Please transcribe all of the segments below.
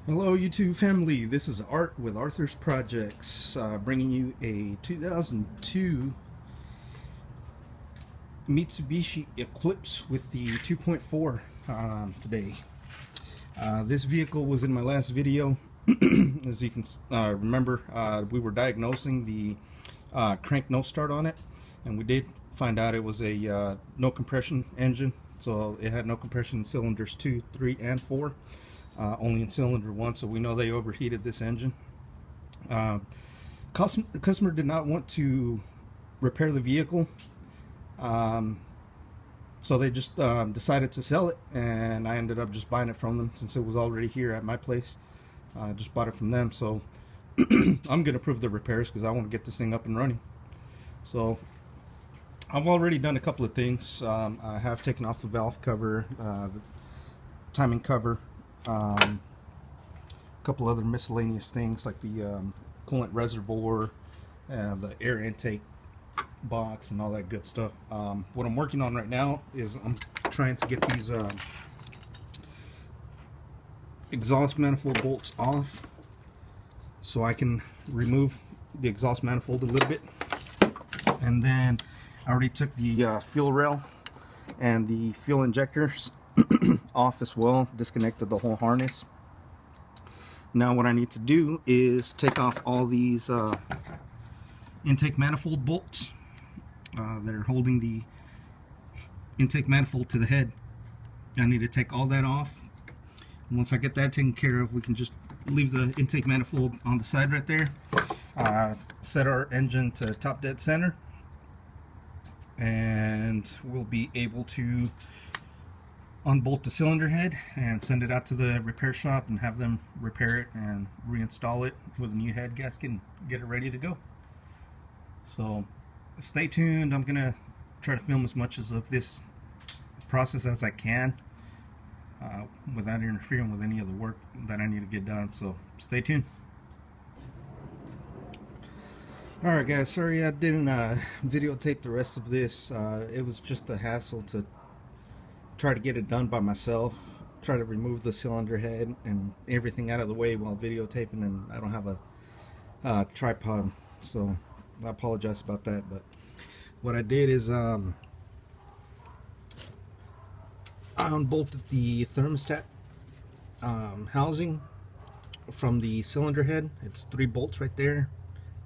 Hello YouTube family, this is Art with Arthur's Projects, bringing you a 2002 Mitsubishi Eclipse with the 2.4 today. This vehicle was in my last video. As you can remember, we were diagnosing the crank no start on it, and we did find out it was a no compression engine. So it had no compression in cylinders 2, 3, and 4. Only in cylinder 1, so we know they overheated this engine. Customer did not want to repair the vehicle, so they just decided to sell it, and I ended up just buying it from them since it was already here at my place. Just bought it from them, so I'm going to approve the repairs because I want to get this thing up and running. So I've already done a couple of things. I have taken off the valve cover, the timing cover, a couple other miscellaneous things like the coolant reservoir, the air intake box, and all that good stuff. What I'm working on right now is I'm trying to get these exhaust manifold bolts off so I can remove the exhaust manifold a little bit. And then I already took the fuel rail and the fuel injectors off as well, disconnected the whole harness. Now what I need to do is take off all these intake manifold bolts that are holding the intake manifold to the head. I need to take all that off. Once I get that taken care of, we can just leave the intake manifold on the side right there, set our engine to top dead center, and we'll be able to unbolt the cylinder head and send it out to the repair shop and have them repair it and reinstall it with a new head gasket and get it ready to go. So stay tuned. I'm gonna try to film as much of this process as I can without interfering with any of the work that I need to get done, so stay tuned. Alright guys, sorry I didn't videotape the rest of this. It was just a hassle to try to get it done by myself, try to remove the cylinder head and everything out of the way while videotaping, and I don't have a tripod, so I apologize about that. But what I did is I unbolted the thermostat housing from the cylinder head. It's 3 bolts right there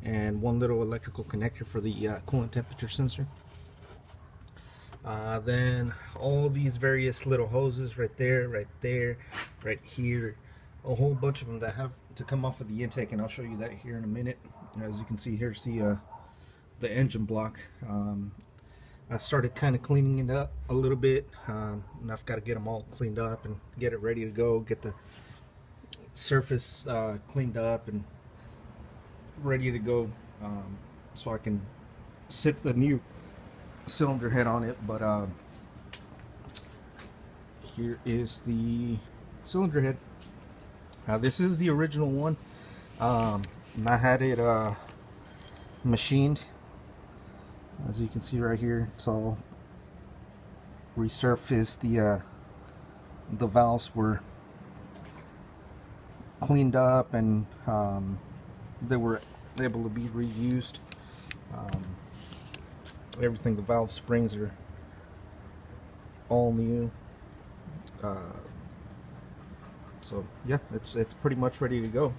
and 1 little electrical connector for the coolant temperature sensor. Then all these various little hoses right there, right here, a whole bunch of them that have to come off of the intake, and I'll show you that here in a minute. As you can see, here's the engine block. I started kind of cleaning it up a little bit, and I've got to get them all cleaned up and get it ready to go, get the surface cleaned up and ready to go, so I can sit the new cylinder head on it. But here is the cylinder head. This is the original one. I had it machined, as you can see right here. It's all resurfaced. The valves were cleaned up, and they were able to be reused. Everything, the valve springs are all new. So yeah, it's pretty much ready to go.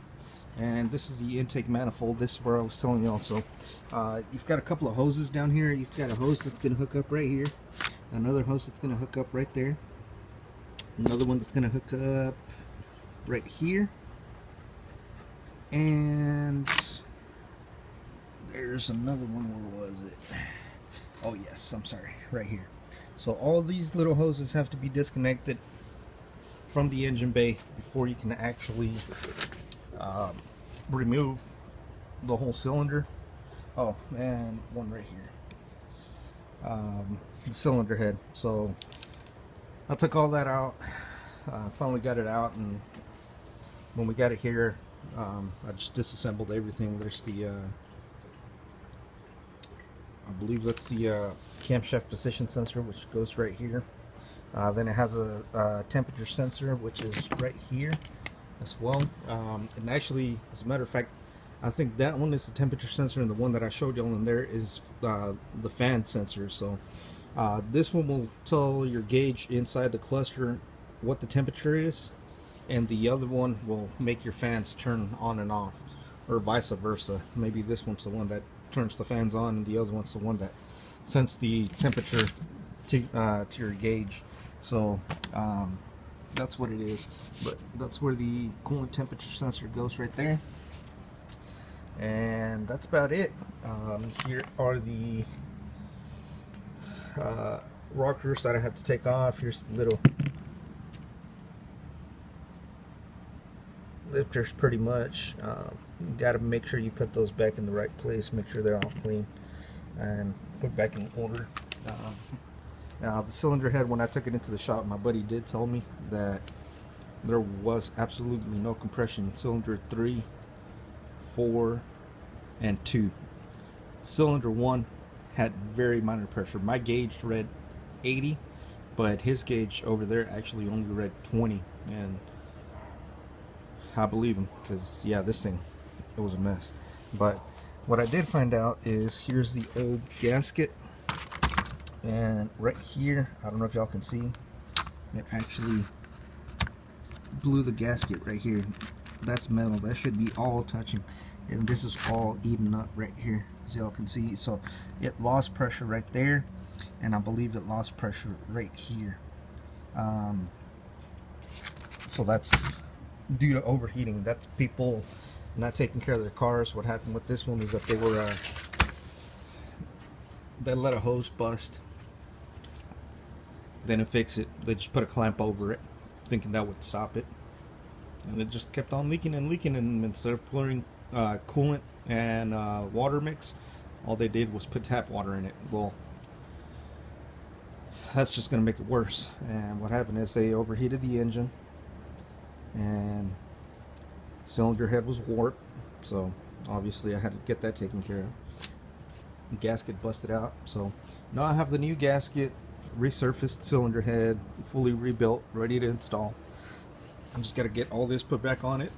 And this is the intake manifold. This is where I was telling you also. You've got a couple of hoses down here. You've got a hose that's going to hook up right here, another hose that's going to hook up right there, another one that's going to hook up right here, and there's another one. Where was it? Oh yes, I'm sorry, right here. So all these little hoses have to be disconnected from the engine bay before you can actually remove the whole cylinder. Oh, and one right here, the cylinder head. So I took all that out, finally got it out, and when we got it here, I just disassembled everything. There's the I believe that's the camshaft position sensor, which goes right here. Then it has a temperature sensor, which is right here. as well. And actually, as a matter of fact, I think that one is the temperature sensor, and the one that I showed you on there is the fan sensor. So this one will tell your gauge inside the cluster what the temperature is, and the other one will make your fans turn on and off, or vice versa. Maybe this one's the one that turns the fans on, and the other one's the one that sends the temperature to your gauge. So that's what it is. But that's where the coolant temperature sensor goes, right there. And that's about it. Here are the rockers that I have to take off. Here's the little lifters, pretty much. You got to make sure you put those back in the right place, make sure they're all clean and put back in order. Now the cylinder head, when I took it into the shop, my buddy did tell me that there was absolutely no compression in cylinder 3, 4, and 2. Cylinder 1 had very minor pressure. My gauge read 80, but his gauge over there actually only read 20, and I believe him, because yeah, this thing, it was a mess. But what I did find out is, here's the old gasket, and right here, I don't know if y'all can see, it actually blew the gasket right here. That's metal. That should be all touching, and this is all eaten up right here, as y'all can see. So it lost pressure right there, and I believe it lost pressure right here. So that's due to overheating. That's people not taking care of their cars. What happened with this one is that they let a hose bust. They didn't fix it. They just put a clamp over it, thinking that would stop it, and it just kept on leaking and leaking. And instead of pouring coolant and water mix, all they did was put tap water in it. Well, that's just going to make it worse. And what happened is they overheated the engine, and cylinder head was warped, so obviously I had to get that taken care of. The gasket busted out, so now I have the new gasket, resurfaced cylinder head, fully rebuilt, ready to install. I'm just got to get all this put back on it,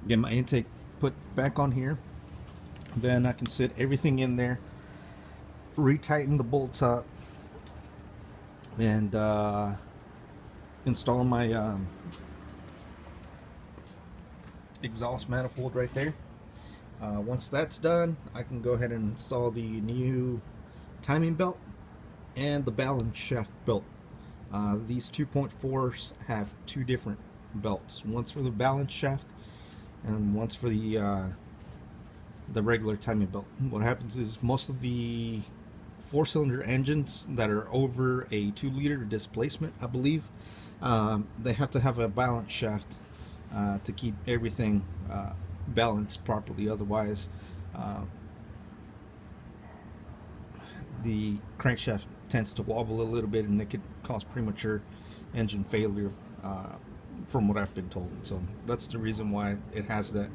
get my intake put back on here, then I can sit everything in there, retighten the bolts up, and install my exhaust manifold right there. Once that's done, I can go ahead and install the new timing belt and the balance shaft belt. These 2.4s have two different belts. One's for the balance shaft and one's for the regular timing belt. What happens is, most of the 4-cylinder engines that are over a 2-liter displacement, I believe, they have to have a balance shaft to keep everything balanced properly. Otherwise, the crankshaft tends to wobble a little bit, and it could cause premature engine failure, from what I've been told. So that's the reason why it has that.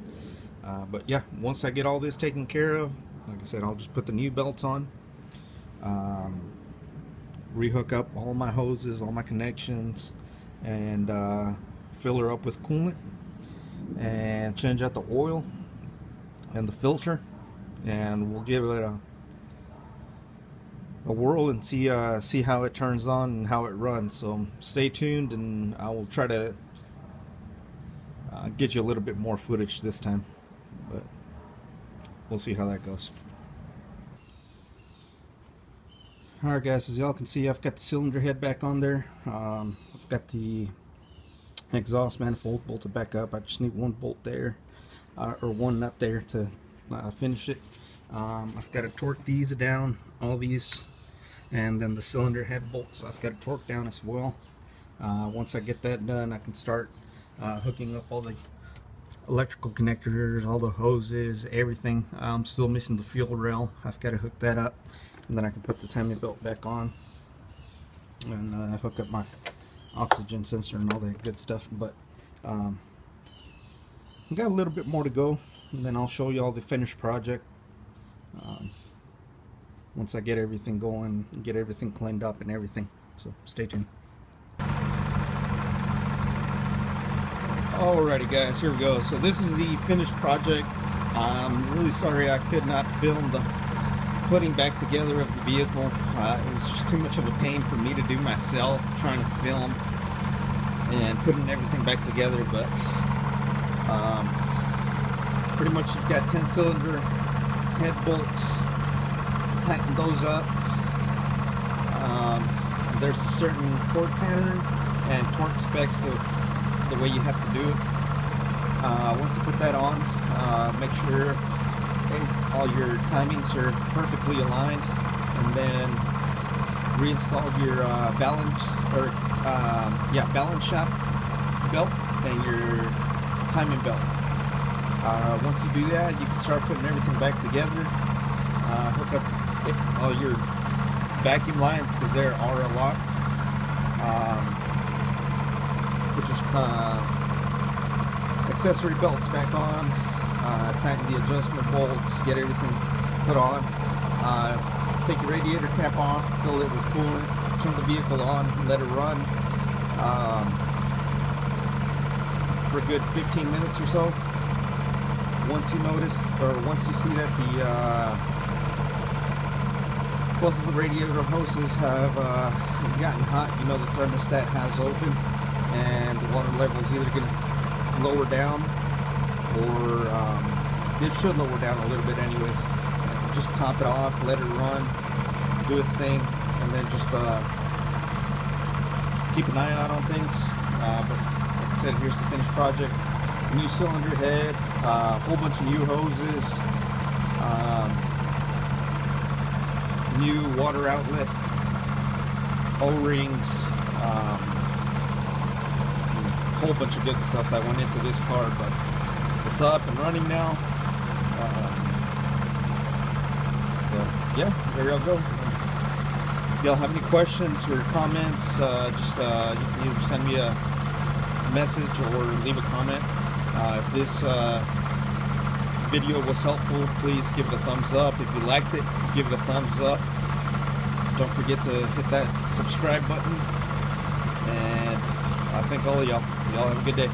But yeah, once I get all this taken care of, like I said, I'll just put the new belts on, rehook up all my hoses, all my connections, and fill her up with coolant, and change out the oil and the filter, and we'll give it a whirl and see how it turns on and how it runs. So stay tuned, and I will try to get you a little bit more footage this time, but we'll see how that goes. Alright guys, as y'all can see, I've got the cylinder head back on there. I've got the exhaust manifold bolted back up. I just need one bolt there, or one nut there to finish it. I've got to torque these down, all these, and then the cylinder head bolts I've got to torque down as well. Once I get that done, I can start hooking up all the electrical connectors, all the hoses, everything. I'm still missing the fuel rail. I've got to hook that up, and then I can put the timing belt back on and hook up my oxygen sensor and all that good stuff. But we got a little bit more to go, and then I'll show you all the finished project once I get everything going and get everything cleaned up and everything. So stay tuned. Alrighty guys, here we go. So this is the finished project. I'm really sorry I could not film the putting back together of the vehicle. It was just too much of a pain for me to do myself, trying to film and putting everything back together. But pretty much you've got 10-cylinder head bolts. Tighten those up. There's a certain torque pattern and torque specs to the way you have to do it. Once you put that on, make sure all your timings are perfectly aligned, and then reinstall your balance shaft belt and your timing belt. Once you do that, you can start putting everything back together. Hook up all your vacuum lines, because there are a lot. Accessory belts back on, tighten the adjustment bolts, get everything put on, take your radiator cap off, fill it with coolant, turn the vehicle on, let it run for a good 15 minutes or so. Once you notice, or once you see that both of the radiator hoses have gotten hot, you know the thermostat has opened and the water level is either going to lower down, or it should lower down a little bit anyways. Just top it off, let it run, do its thing, and then just keep an eye out on things. But like I said, here's the finished project. New cylinder head, a whole bunch of new hoses, new water outlet, O-rings, whole bunch of good stuff that went into this car, but it's up and running now. So yeah, there y'all go. If y'all have any questions or comments, just you can either send me a message or leave a comment. If this video was helpful, please give it a thumbs up. If you liked it, give it a thumbs up. Don't forget to hit that subscribe button, and I thank all of y'all. Y'all have a good day.